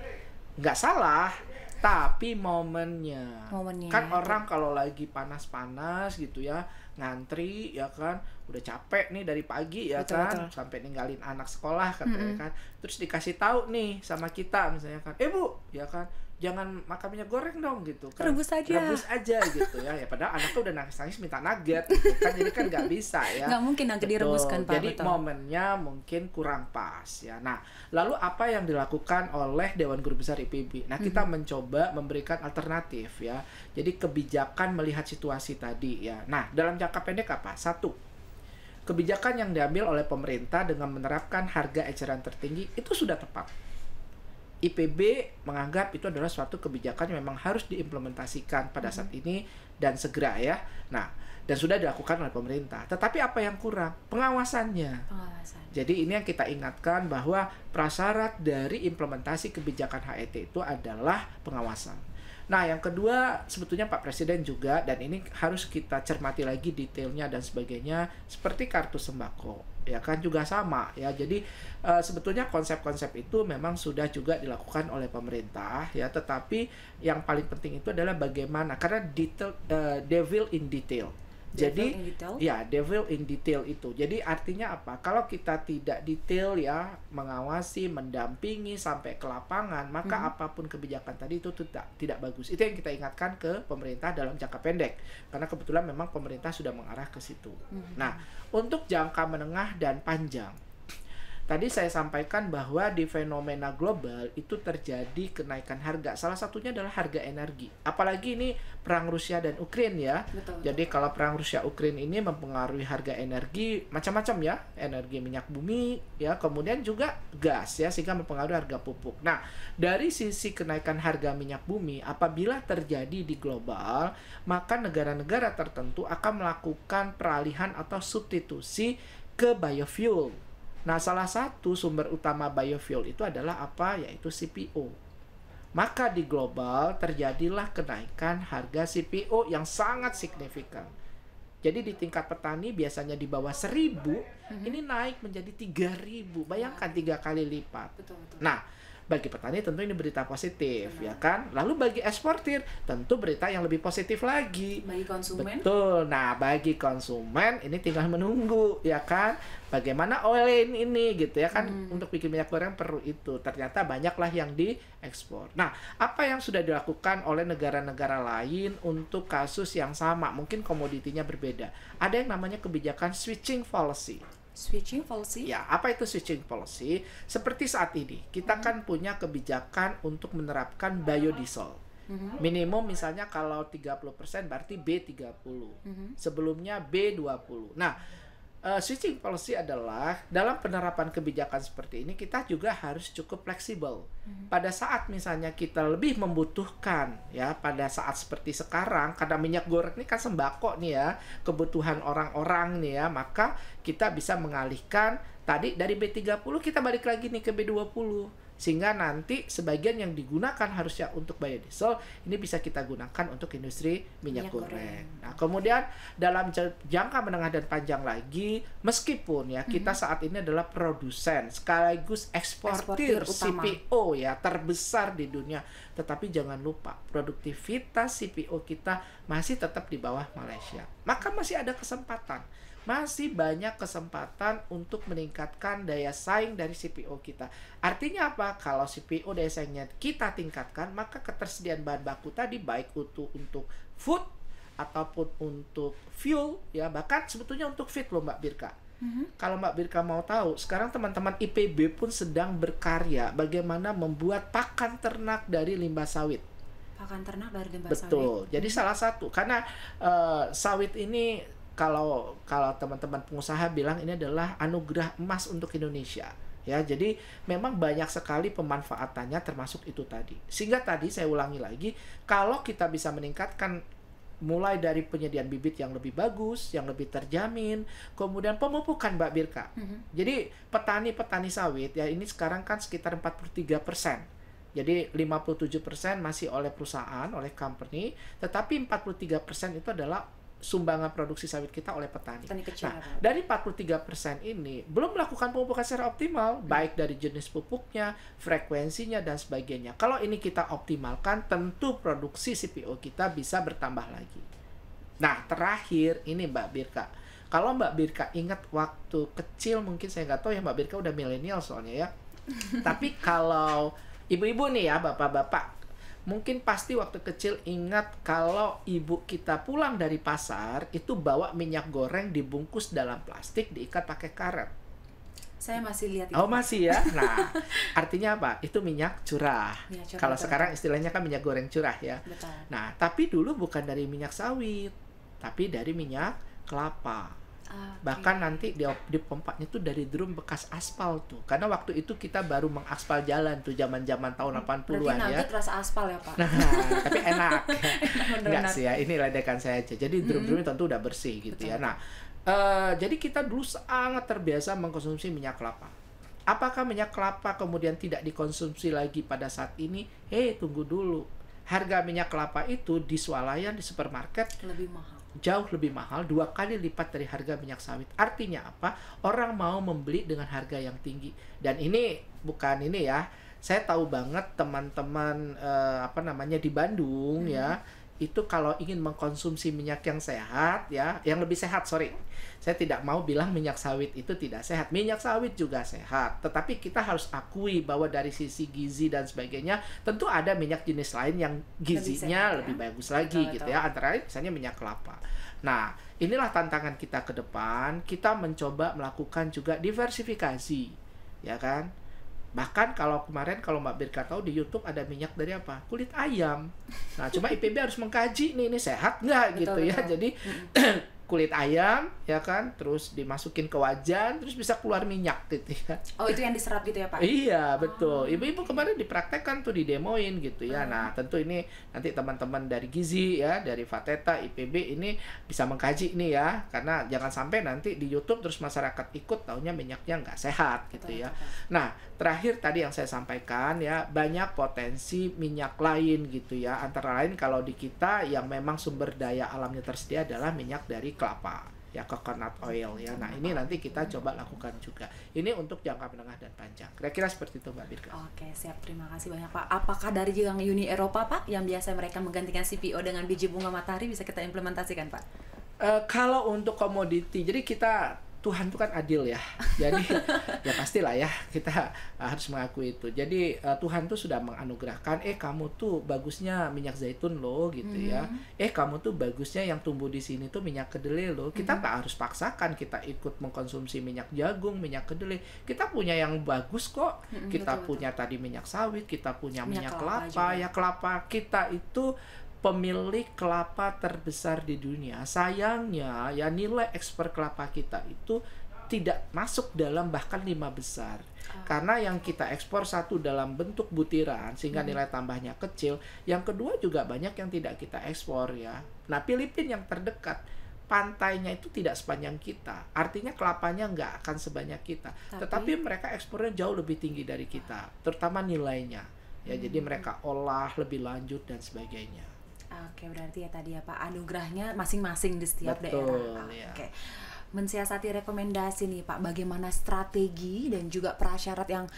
nggak salah, tapi momennya. Kan orang kalau lagi panas-panas gitu ya, ngantri ya kan, udah capek nih dari pagi ya kan, sampai ninggalin anak sekolah katanya kan, terus dikasih tahu nih sama kita misalnya kan, Bu ya kan, jangan makan minyak goreng dong gitu kan, rebus aja gitu ya. Ya padahal anak tuh udah nangis minta nugget gitu kan, jadi kan nggak bisa ya, nggak mungkin nugget direbuskan Pak. Jadi momennya mungkin kurang pas ya. Nah, lalu apa yang dilakukan oleh Dewan Guru Besar IPB? Nah, kita mencoba memberikan alternatif ya, jadi kebijakan melihat situasi tadi ya. Nah, dalam jangka pendek apa? Satu, kebijakan yang diambil oleh pemerintah dengan menerapkan harga eceran tertinggi itu sudah tepat. IPB menganggap itu adalah suatu kebijakan yang memang harus diimplementasikan pada saat ini dan segera ya. Nah, dan sudah dilakukan oleh pemerintah. Tetapi apa yang kurang? Pengawasannya. Jadi ini yang kita ingatkan bahwa prasyarat dari implementasi kebijakan HET itu adalah pengawasan. Nah, yang kedua sebetulnya Pak Presiden juga, dan ini harus kita cermati lagi detailnya dan sebagainya, seperti kartu sembako ya kan juga sama ya. Jadi sebetulnya konsep-konsep itu memang sudah juga dilakukan oleh pemerintah ya, tetapi yang paling penting itu adalah bagaimana, karena detail, devil in detail. Jadi ya devil in detail itu. Jadi artinya apa? Kalau kita tidak detail ya, mengawasi, mendampingi sampai ke lapangan, maka apapun kebijakan tadi itu tidak bagus. Itu yang kita ingatkan ke pemerintah dalam jangka pendek. Karena kebetulan memang pemerintah sudah mengarah ke situ. Nah, untuk jangka menengah dan panjang, tadi saya sampaikan bahwa di fenomena global itu terjadi kenaikan harga. Salah satunya adalah harga energi. Apalagi ini perang Rusia dan Ukraina ya. Betul. Jadi kalau perang Rusia Ukraina ini mempengaruhi harga energi macam-macam ya. Energi minyak bumi ya, kemudian juga gas ya, sehingga mempengaruhi harga pupuk. Nah, dari sisi kenaikan harga minyak bumi, apabila terjadi di global, maka negara-negara tertentu akan melakukan peralihan atau substitusi ke biofuel. Nah, salah satu sumber utama biofuel itu adalah apa? Yaitu CPO. Maka di global terjadilah kenaikan harga CPO yang sangat signifikan. Jadi di tingkat petani biasanya di bawah 1.000, ini naik menjadi 3.000. Bayangkan 3 kali lipat. Betul. Nah, bagi petani tentu ini berita positif, ya kan? Lalu bagi eksportir tentu berita yang lebih positif lagi. Bagi konsumen? Betul. Nah, bagi konsumen ini tinggal menunggu, ya kan? Bagaimana olin ini gitu ya kan, untuk bikin minyak goreng perlu itu. Ternyata banyaklah yang diekspor. Nah, apa yang sudah dilakukan oleh negara-negara lain untuk kasus yang sama, mungkin komoditinya berbeda. Ada yang namanya kebijakan switching policy. Switching policy? Ya, apa itu switching policy? Seperti saat ini, kita kan punya kebijakan untuk menerapkan biodiesel. Minimum misalnya kalau 30% berarti B30. Sebelumnya B20. Nah, switching policy adalah dalam penerapan kebijakan seperti ini kita juga harus cukup fleksibel. Pada saat misalnya kita lebih membutuhkan ya, pada saat seperti sekarang karena minyak goreng ini kan sembako nih ya, kebutuhan orang-orang nih ya, maka kita bisa mengalihkan tadi dari B30 kita balik lagi nih ke B20. Sehingga nanti sebagian yang digunakan harusnya untuk biodiesel ini bisa kita gunakan untuk industri minyak goreng. Nah, kemudian dalam jangka menengah dan panjang lagi, meskipun ya kita saat ini adalah produsen sekaligus eksportir CPO ya terbesar di dunia, tetapi jangan lupa produktivitas CPO kita masih tetap di bawah Malaysia. Maka masih ada kesempatan. Masih banyak kesempatan untuk meningkatkan daya saing dari CPO kita. Artinya apa? Kalau CPO daya saingnya kita tingkatkan, maka ketersediaan bahan baku tadi baik untuk food ataupun untuk fuel ya, bahkan sebetulnya untuk feed loh Mbak Birka. Kalau Mbak Birka mau tahu, sekarang teman-teman IPB pun sedang berkarya bagaimana membuat pakan ternak dari limbah sawit. Pakan ternak dari limbah sawit. Betul. Jadi salah satu karena sawit ini kalau teman-teman pengusaha bilang ini adalah anugerah emas untuk Indonesia. Ya, jadi memang banyak sekali pemanfaatannya termasuk itu tadi. Sehingga tadi saya ulangi lagi, kalau kita bisa meningkatkan mulai dari penyediaan bibit yang lebih bagus, yang lebih terjamin, kemudian pemupukan Mbak Birka. Jadi petani-petani sawit ya ini sekarang kan sekitar 43%. Jadi 57% masih oleh perusahaan, oleh company, tetapi 43% itu adalah sumbangan produksi sawit kita oleh petani. Kecil, nah, dari 43% ini belum melakukan pemupukan secara optimal, baik dari jenis pupuknya, frekuensinya, dan sebagainya. Kalau ini kita optimalkan, tentu produksi CPO kita bisa bertambah lagi. Nah, terakhir ini Mbak Birka. Kalau Mbak Birka ingat waktu kecil, mungkin saya nggak tahu ya Mbak Birka udah milenial soalnya ya. Tapi kalau ibu-ibu nih ya, bapak-bapak, mungkin pasti waktu kecil ingat kalau ibu kita pulang dari pasar itu bawa minyak goreng dibungkus dalam plastik diikat pakai karet. Saya masih lihat itu. Oh masih ya? Nah, artinya apa? Itu minyak curah. Kalau sekarang istilahnya kan minyak goreng curah ya. Betul. Nah, tapi dulu bukan dari minyak sawit, tapi dari minyak kelapa. Bahkan nanti di pompanya itu dari drum bekas aspal tuh. Karena waktu itu kita baru mengaspal jalan tuh zaman-zaman tahun 80-an ya. Berarti rasa aspal ya, Pak. Nah, tapi enak. Enggak sih ya, ini ledekan saya aja. Jadi drum-drumnya tentu udah bersih gitu. Betul. Ya. Nah, jadi kita dulu sangat terbiasa mengkonsumsi minyak kelapa. Apakah minyak kelapa kemudian tidak dikonsumsi lagi pada saat ini? Tunggu dulu. Harga minyak kelapa itu di swalayan di supermarket lebih mahal. Jauh lebih mahal, 2 kali lipat dari harga minyak sawit. Artinya apa? Orang mau membeli dengan harga yang tinggi. Dan ini bukan ini ya. Saya tahu banget teman-teman di Bandung ya, itu kalau ingin mengkonsumsi minyak yang sehat ya, yang lebih sehat, sorry. Saya tidak mau bilang minyak sawit itu tidak sehat. Minyak sawit juga sehat. Tetapi kita harus akui bahwa dari sisi gizi dan sebagainya, tentu ada minyak jenis lain yang gizinya lebih bagus lagi gitu ya. Antara lain misalnya minyak kelapa. Nah, inilah tantangan kita ke depan. Kita mencoba melakukan juga diversifikasi. Ya kan? Bahkan kalau kemarin kalau Mbak Birka tahu di YouTube ada minyak dari apa? Kulit ayam. Nah, cuma IPB harus mengkaji nih ini sehat nggak gitu ya. Jadi kulit ayam ya kan, terus dimasukin ke wajan, terus bisa keluar minyak gitu ya. Oh, itu yang diserap gitu ya, Pak? Iya, betul. Ibu-ibu kemarin dipraktekkan tuh, didemoin gitu ya. Nah, tentu ini nanti teman-teman dari Gizi ya, dari Fateta, IPB ini bisa mengkaji nih ya. Karena jangan sampai nanti di YouTube terus masyarakat ikut taunya minyaknya nggak sehat gitu ya. Nah, terakhir tadi yang saya sampaikan ya, banyak potensi minyak lain gitu ya. Antara lain kalau di kita yang memang sumber daya alamnya tersedia adalah minyak dari kelapa ya, coconut oil ya. Nah, ini nanti kita coba lakukan juga. Ini untuk jangka menengah dan panjang. Kira-kira seperti itu Mbak Birka. Oke, siap. Terima kasih banyak Pak. Apakah dari yang Uni Eropa Pak, yang biasa mereka menggantikan CPO dengan biji bunga matahari bisa kita implementasikan Pak? Kalau untuk komoditi, jadi kita Tuhan itu kan adil ya. Jadi ya pastilah ya kita harus mengakui itu. Jadi Tuhan tuh sudah menganugerahkan, kamu tuh bagusnya minyak zaitun loh gitu ya. Kamu tuh bagusnya yang tumbuh di sini tuh minyak kedelai loh. Kita nggak harus paksakan kita ikut mengkonsumsi minyak jagung, minyak kedelai. Kita punya yang bagus kok. Kita punya tadi minyak sawit, kita punya minyak kelapa ya. Kelapa kita itu pemilik kelapa terbesar di dunia. Sayangnya ya nilai ekspor kelapa kita itu tidak masuk dalam bahkan 5 besar. Karena yang kita ekspor satu dalam bentuk butiran sehingga nilai tambahnya kecil. Yang kedua juga banyak yang tidak kita ekspor ya. Nah, Filipina yang terdekat, pantainya itu tidak sepanjang kita. Artinya kelapanya nggak akan sebanyak kita. Tetapi mereka ekspornya jauh lebih tinggi dari kita, terutama nilainya. Ya, jadi mereka olah lebih lanjut dan sebagainya. Oke, berarti ya tadi ya Pak, anugerahnya masing-masing di setiap daerah. Ya. Oke. Mensiasati rekomendasi nih Pak, bagaimana strategi dan juga prasyarat yang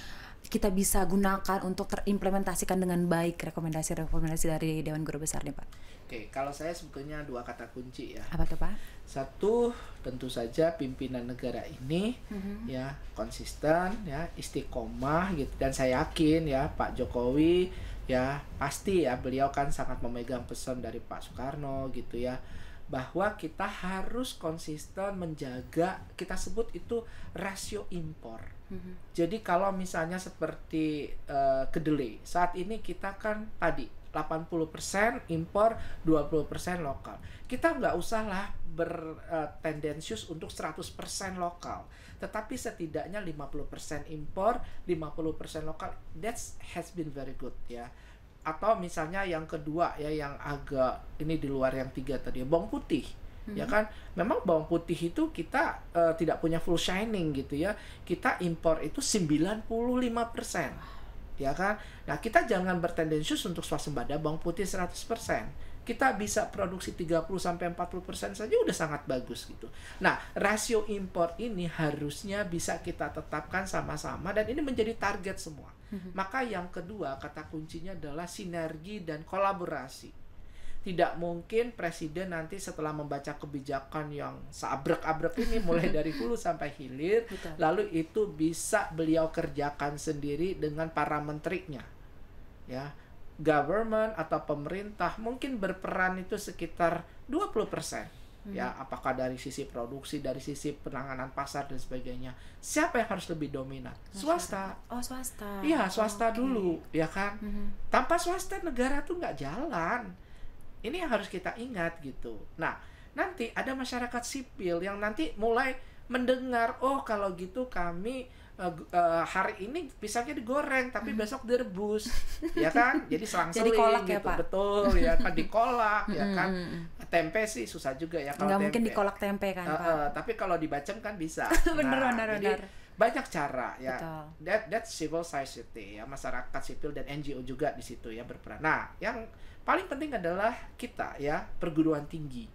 kita bisa gunakan untuk terimplementasikan dengan baik rekomendasi-rekomendasi dari Dewan Guru Besar nih Pak? Oke, kalau saya sebetulnya 2 kata kunci ya. Apa tuh Pak? Satu, tentu saja pimpinan negara ini ya konsisten ya, istiqomah gitu, dan saya yakin ya Pak Jokowi ya pasti ya beliau kan sangat memegang pesan dari Pak Soekarno gitu ya, bahwa kita harus konsisten menjaga, kita sebut itu rasio impor. Jadi kalau misalnya seperti kedelai, saat ini kita kan tadi 80% impor, 20% lokal. Kita nggak usah lah bertendensius untuk 100% lokal, tetapi setidaknya 50% impor, 50% lokal. That has been very good ya. Atau misalnya yang kedua ya, yang agak ini di luar yang tiga tadi, bawang putih. Ya kan, memang bawang putih itu kita tidak punya full shining gitu ya. Kita impor itu 95%. Ya kan? Nah, kita jangan bertendensius untuk swasembada bawang putih 100%. Kita bisa produksi 30-40% saja udah sangat bagus gitu. Nah, rasio impor ini harusnya bisa kita tetapkan sama-sama dan ini menjadi target semua. Maka yang kedua, kata kuncinya adalah sinergi dan kolaborasi. Tidak mungkin presiden nanti setelah membaca kebijakan yang seabrek-abrek ini mulai dari hulu sampai hilir, lalu itu bisa beliau kerjakan sendiri dengan para menterinya. Ya, government atau pemerintah mungkin berperan itu sekitar 20%. Ya, apakah dari sisi produksi, dari sisi penanganan pasar dan sebagainya. Siapa yang harus lebih dominan? Swasta. Oh, swasta. Iya, swasta dulu, ya kan? Tanpa swasta negara tuh nggak jalan. Ini yang harus kita ingat gitu. Nah, nanti ada masyarakat sipil yang nanti mulai mendengar, oh kalau gitu kami hari ini pisangnya digoreng tapi besok direbus, ya kan? Jadi selang-seling kolak gitu, ya, Pak? Betul ya kan, dikolak ya kan. Tempe sih susah juga ya kalau nggak tempe. mungkin dikolak tempe kan, Pak? Tapi kalau dibacem kan bisa. bener. Jadi banyak cara ya. Betul. That's civil society ya, masyarakat sipil dan NGO juga di situ ya berperan. Nah, yang paling penting adalah kita ya, perguruan tinggi.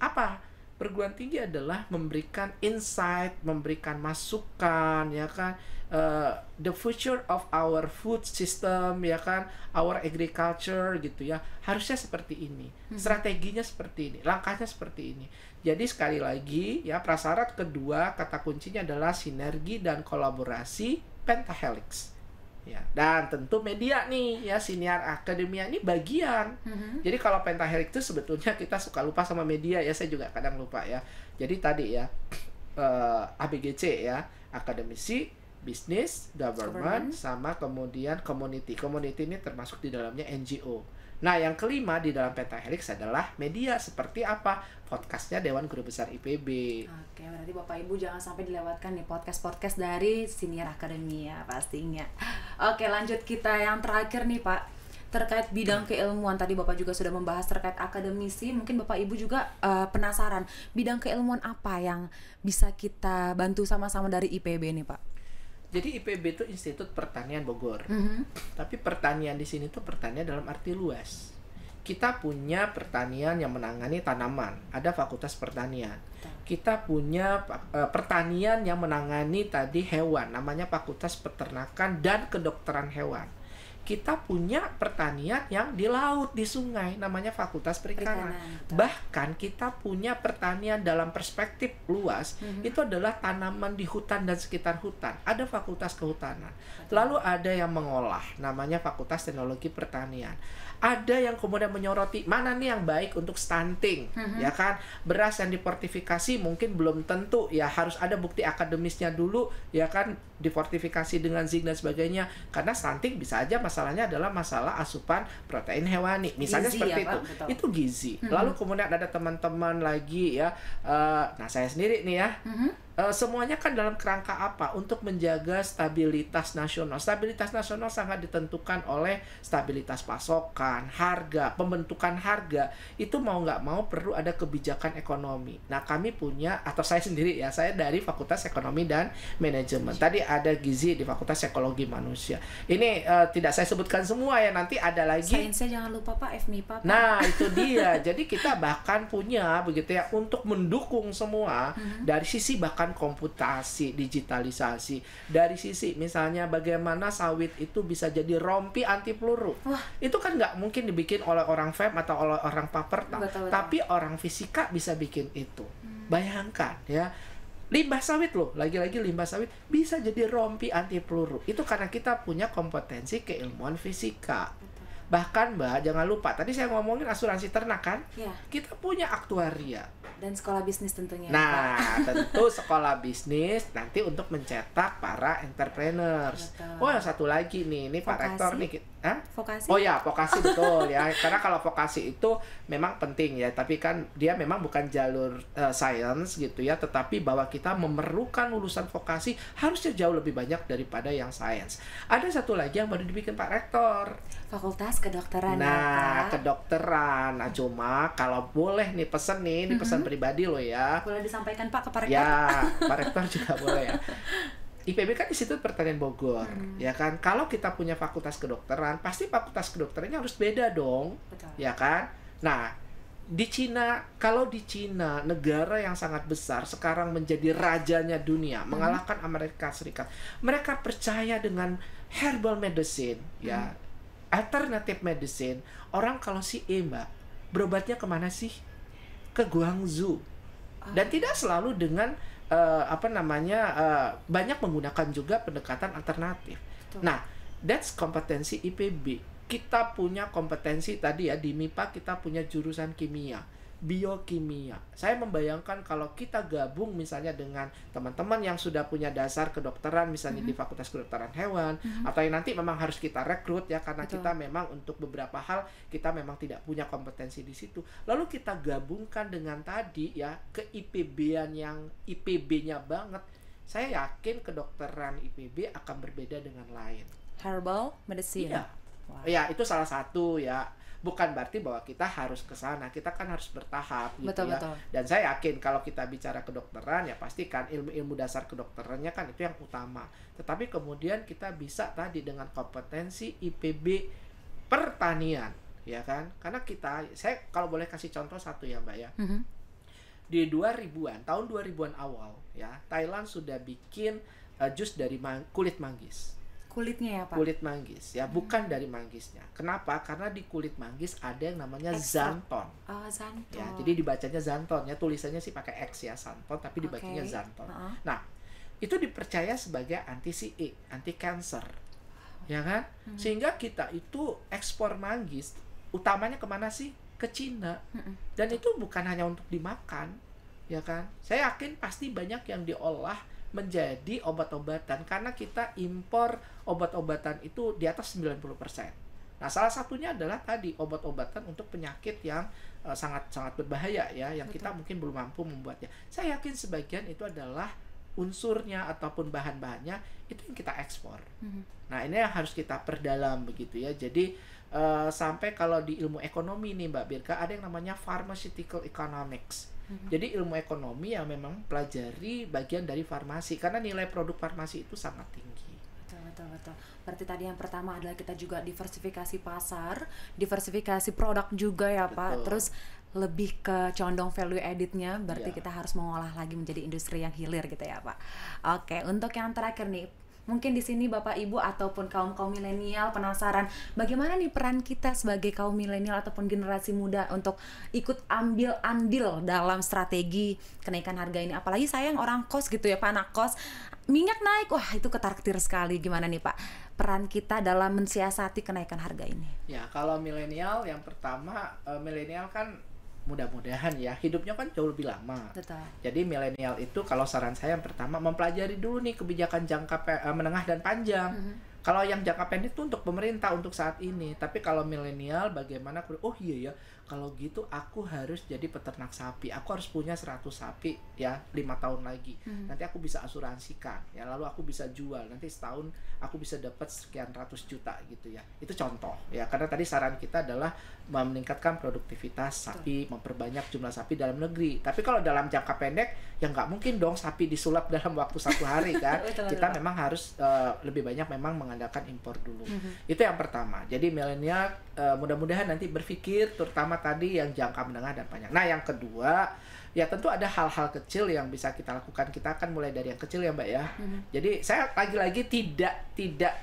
Apa? Perguruan tinggi adalah memberikan insight, memberikan masukan, ya kan, the future of our food system, ya kan, our agriculture gitu ya, harusnya seperti ini, strateginya seperti ini, langkahnya seperti ini. Jadi sekali lagi ya, prasyarat kedua kata kuncinya adalah sinergi dan kolaborasi pentahelix. Ya, dan tentu media nih ya, Siniar Akademia ini bagian. Jadi kalau pentahelix itu sebetulnya kita suka lupa sama media ya, saya juga kadang lupa ya. Jadi tadi ya, ABGC ya, akademisi, bisnis, government, sama kemudian community. Community ini termasuk di dalamnya NGO. Nah, yang kelima di dalam pentahelix adalah media. Seperti apa? Podcastnya Dewan Guru Besar IPB. Oke, berarti Bapak Ibu jangan sampai dilewatkan nih podcast-podcast dari Siniar Akademia pastinya. Oke, lanjut kita yang terakhir nih Pak. Terkait bidang keilmuan, tadi Bapak juga sudah membahas terkait akademisi. Mungkin Bapak Ibu juga penasaran, bidang keilmuan apa yang bisa kita bantu sama-sama dari IPB nih Pak? Jadi IPB itu Institut Pertanian Bogor. Tapi pertanian di sini tuh pertanian dalam arti luas. Kita punya pertanian yang menangani tanaman, ada Fakultas Pertanian. Kita punya pertanian yang menangani tadi hewan, namanya Fakultas Peternakan dan Kedokteran Hewan. Kita punya pertanian yang di laut, di sungai, namanya Fakultas Perikanan. Bahkan kita punya pertanian dalam perspektif luas, itu adalah tanaman di hutan dan sekitar hutan. Ada Fakultas Kehutanan. Lalu ada yang mengolah, namanya Fakultas Teknologi Pertanian. Ada yang kemudian menyoroti mana nih yang baik untuk stunting, ya kan? Beras yang difortifikasi mungkin belum tentu, ya harus ada bukti akademisnya dulu, ya kan? Difortifikasi dengan zinc dan sebagainya. Karena stunting bisa aja masalahnya adalah masalah asupan protein hewani, misalnya gizi, seperti ya, itu. Pak, itu gizi. Lalu kemudian ada teman-teman lagi ya, nah saya sendiri nih ya. Semuanya kan dalam kerangka apa? Untuk menjaga stabilitas nasional. Stabilitas nasional sangat ditentukan oleh stabilitas pasokan, harga, pembentukan harga. Itu mau nggak mau perlu ada kebijakan ekonomi. Nah, kami punya, atau saya sendiri ya, saya dari Fakultas Ekonomi dan Manajemen. Tadi ada gizi di Fakultas Ekologi Manusia. Ini tidak saya sebutkan semua ya, nanti ada lagi. Sainsnya jangan lupa Pak, FMIPA Pak. Nah, itu dia. Jadi kita bahkan punya begitu ya, untuk mendukung semua dari sisi bahkan komputasi, digitalisasi, dari sisi misalnya bagaimana sawit itu bisa jadi rompi anti peluru. Itu kan nggak mungkin dibikin oleh orang FEM atau oleh orang Paperta, tapi orang fisika bisa bikin itu. Bayangkan ya, limbah sawit loh, lagi-lagi limbah sawit bisa jadi rompi anti peluru. Itu karena kita punya kompetensi keilmuan fisika. Bahkan Mbak, jangan lupa tadi saya ngomongin asuransi ternak kan? Ya. Kita punya aktuaria. Dan sekolah bisnis tentunya. Nah, tentu sekolah bisnis nanti untuk mencetak para entrepreneurs. Betul. Oh, yang satu lagi nih, ini Pak Vokasi. Rektor nih. Hah? Vokasi. Oh ya, vokasi betul ya. Karena kalau vokasi itu memang penting ya, tapi kan dia memang bukan jalur science gitu ya, tetapi bahwa kita memerlukan lulusan vokasi harusnya jauh lebih banyak daripada yang science. Ada satu lagi yang baru dibikin Pak Rektor. Fakultas kedokteran. Nah, ya, Pak? kedokteran. Nah, cuma kalau boleh nih pesen nih, ini pesan pribadi loh ya. Boleh disampaikan Pak ke Pak Rektor? Ya, Pak Rektor juga boleh ya. IPB kan Institut Pertanian Bogor, ya kan. Kalau kita punya fakultas kedokteran, pasti fakultas kedokterannya harus beda dong, Betul. ya kan. Nah, di Cina, kalau di Cina, negara yang sangat besar sekarang menjadi rajanya dunia, mengalahkan Amerika Serikat. Mereka percaya dengan herbal medicine, ya, alternative medicine. Orang kalau Mbak, berobatnya kemana sih? Ke Guangzhou. Dan tidak selalu dengan banyak menggunakan juga pendekatan alternatif. Betul. Nah, that's kompetensi IPB. Kita punya kompetensi tadi ya, di MIPA kita punya jurusan kimia, biokimia. Saya membayangkan kalau kita gabung misalnya dengan teman-teman yang sudah punya dasar kedokteran, misalnya di Fakultas Kedokteran Hewan, atau yang nanti memang harus kita rekrut ya, karena Betul. kita memang untuk beberapa hal kita memang tidak punya kompetensi di situ. Lalu kita gabungkan dengan tadi ya, ke IPB-an yang IPB-nya banget. Saya yakin kedokteran IPB akan berbeda dengan lain. Herbal medicine. Iya. Wah. Ya, itu salah satu ya. Bukan berarti bahwa kita harus ke sana. Kita kan harus bertahap gitu Betul, ya. betul. Dan saya yakin kalau kita bicara kedokteran ya pastikan ilmu-ilmu dasar kedokterannya kan itu yang utama. Tetapi kemudian kita bisa tadi dengan kompetensi IPB pertanian, ya kan? Karena saya kalau boleh kasih contoh satu ya, Mbak ya. Di 2000-an, tahun 2000-an awal ya, Thailand sudah bikin jus dari kulit manggis. Kulitnya ya Pak? Kulit manggis ya, bukan dari manggisnya. Kenapa? Karena di kulit manggis ada yang namanya Ekstrak. xanthan. Oh, xanthan. Ya, jadi dibacanya xanthan ya, tulisannya sih pakai X ya, xanthan, tapi dibacanya Oke. xanthan. Uh-uh. Nah, itu dipercaya sebagai anti-CA, anti-cancer. Ya kan? Sehingga kita itu ekspor manggis utamanya kemana sih? Ke Cina. Dan itu bukan hanya untuk dimakan, ya kan? Saya yakin pasti banyak yang diolah menjadi obat-obatan karena kita impor obat-obatan itu di atas 90%. Nah, salah satunya adalah tadi obat-obatan untuk penyakit yang sangat-sangat berbahaya ya, yang kita mungkin belum mampu membuatnya. Saya yakin sebagian itu adalah unsurnya ataupun bahan-bahannya itu yang kita ekspor. Nah, ini yang harus kita perdalam begitu ya. Jadi sampai kalau di ilmu ekonomi nih Mbak Birka ada yang namanya pharmaceutical economics. Jadi ilmu ekonomi yang memang pelajari bagian dari farmasi karena nilai produk farmasi itu sangat tinggi. Betul. Berarti tadi yang pertama adalah kita juga diversifikasi pasar, diversifikasi produk juga ya Pak. Betul. Terus lebih ke condong value added-nya, berarti Ya. kita harus mengolah lagi menjadi industri yang hilir gitu ya Pak. Oke, untuk yang terakhir nih, mungkin di sini Bapak Ibu ataupun kaum milenial penasaran bagaimana nih peran kita sebagai kaum milenial ataupun generasi muda untuk ikut ambil andil dalam strategi kenaikan harga ini. Apalagi saya yang orang kos gitu ya Pak, anak kos, minyak naik, wah itu ketar-ketir sekali. Gimana nih Pak peran kita dalam mensiasati kenaikan harga ini? Ya, kalau milenial yang pertama, milenial kan mudah-mudahan ya hidupnya kan jauh lebih lama. Betul. Jadi milenial itu kalau saran saya yang pertama mempelajari dulu nih kebijakan jangka menengah dan panjang. Kalau yang jangka pendek itu untuk pemerintah untuk saat ini, tapi kalau milenial bagaimana? Oh iya ya, kalau gitu aku harus jadi peternak sapi. Aku harus punya 100 sapi ya 5 tahun lagi. Nanti aku bisa asuransikan ya, lalu aku bisa jual. Nanti setahun aku bisa dapat sekian ratus juta gitu ya. Itu contoh ya, karena tadi saran kita adalah meningkatkan produktivitas sapi, memperbanyak jumlah sapi dalam negeri. Tapi kalau dalam jangka pendek ya nggak mungkin dong sapi disulap dalam waktu 1 hari kan. Kita memang harus lebih banyak memang mengandalkan impor dulu. Itu yang pertama. Jadi milenial mudah-mudahan nanti berpikir terutama tadi yang jangka menengah dan panjang. Nah, yang kedua ya tentu ada hal-hal kecil yang bisa kita lakukan. Kita akan mulai dari yang kecil ya Mbak ya. Jadi saya lagi-lagi tidak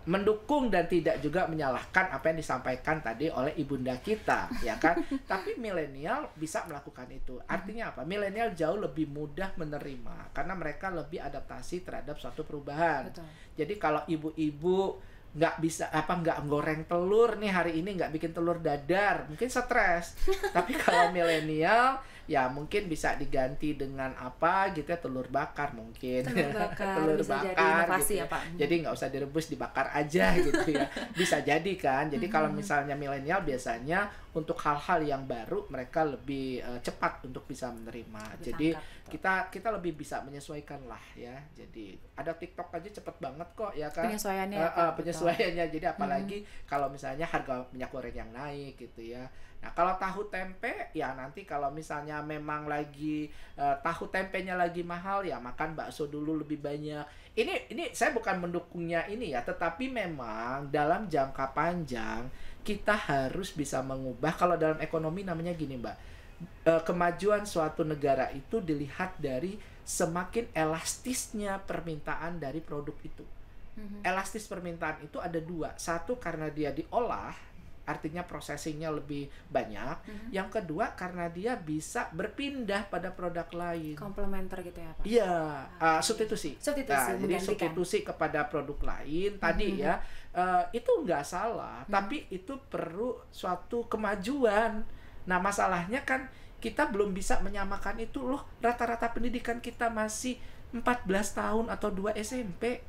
mendukung dan tidak juga menyalahkan apa yang disampaikan tadi oleh ibunda kita ya kan. Tapi milenial bisa melakukan itu. Artinya apa? Milenial jauh lebih mudah menerima karena mereka lebih adaptasi terhadap suatu perubahan. Betul. Jadi kalau ibu-ibu nggak goreng telur nih hari ini, nggak bikin telur dadar, mungkin stres. Tapi kalau milenial ya mungkin bisa diganti dengan apa gitu ya, telur bakar mungkin. Telur bakar Telur bisa jadi bakar inovasi gitu ya, Pak. Jadi nggak usah direbus, dibakar aja gitu ya. Bisa jadi kan. Jadi kalau misalnya milenial biasanya untuk hal-hal yang baru mereka lebih cepat untuk bisa menerima. Jadi kita lebih bisa menyesuaikan lah ya. Jadi ada TikTok aja cepet banget kok ya kan. Penyesuaiannya Penyesuaiannya. Jadi apalagi kalau misalnya harga minyak goreng yang naik gitu ya. Nah, kalau tahu tempe ya nanti kalau misalnya memang lagi tahu tempenya lagi mahal ya makan bakso dulu lebih banyak. Ini saya bukan mendukungnya ini ya, tetapi memang dalam jangka panjang kita harus bisa mengubah. Kalau dalam ekonomi namanya gini, Mbak. Kemajuan suatu negara itu dilihat dari semakin elastisnya permintaan dari produk itu. Elastis permintaan itu ada dua. Satu karena dia diolah, artinya processingnya lebih banyak. Yang kedua karena dia bisa berpindah pada produk lain. Komplementer gitu ya, Pak? Iya, substitusi. Nah, jadi substitusi kepada produk lain tadi ya, itu nggak salah, tapi itu perlu suatu kemajuan. Nah, masalahnya kan kita belum bisa menyamakan itu loh. Rata-rata pendidikan kita masih 14 tahun atau 2 SMP.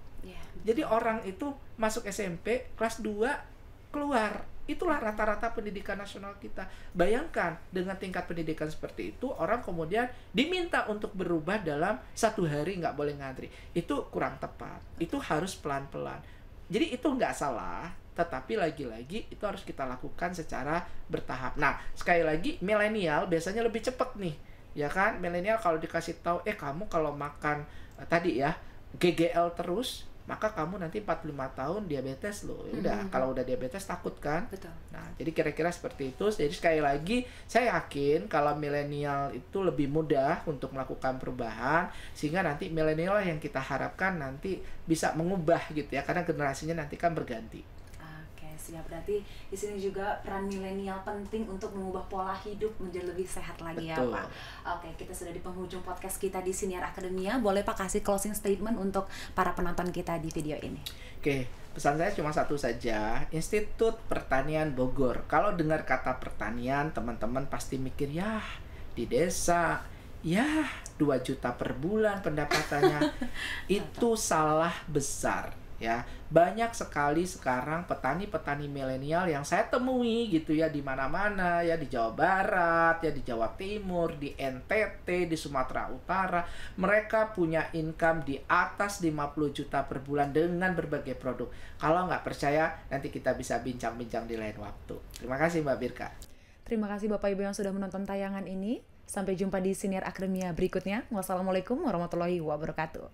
Jadi orang itu masuk SMP kelas 2 keluar. Itulah rata-rata pendidikan nasional kita. Bayangkan dengan tingkat pendidikan seperti itu, orang kemudian diminta untuk berubah dalam 1 hari, nggak boleh ngantri. Itu kurang tepat. Itu harus pelan-pelan. Jadi itu nggak salah, tetapi lagi-lagi itu harus kita lakukan secara bertahap. Nah, sekali lagi milenial biasanya lebih cepat nih. Ya kan? Milenial kalau dikasih tahu, kamu kalau makan tadi ya GGL terus, maka kamu nanti 45 tahun diabetes loh. Ya udah, kalau udah diabetes takut kan? Betul. Nah, jadi kira-kira seperti itu. Jadi sekali lagi saya yakin kalau milenial itu lebih mudah untuk melakukan perubahan, sehingga nanti milenial yang kita harapkan nanti bisa mengubah gitu ya, karena generasinya nanti kan berganti. Siap, berarti di sini juga peran milenial penting untuk mengubah pola hidup menjadi lebih sehat lagi. Betul. Ya, Pak. Oke, kita sudah di penghujung podcast kita di Siniar Akademia. Boleh Pak kasih closing statement untuk para penonton kita di video ini? Oke, pesan saya cuma satu saja. Institut Pertanian Bogor. Kalau dengar kata pertanian, teman-teman pasti mikir ya di desa, ya 2 juta per bulan pendapatannya. Itu salah besar. Ya, banyak sekali sekarang petani-petani milenial yang saya temui gitu ya di mana-mana ya, di Jawa Barat ya, di Jawa Timur, di NTT, di Sumatera Utara. Mereka punya income di atas 50 juta per bulan dengan berbagai produk. Kalau nggak percaya, nanti kita bisa bincang-bincang di lain waktu. Terima kasih Mbak Birka. Terima kasih Bapak Ibu yang sudah menonton tayangan ini. Sampai jumpa di Siniar Akademia berikutnya. Wassalamualaikum warahmatullahi wabarakatuh.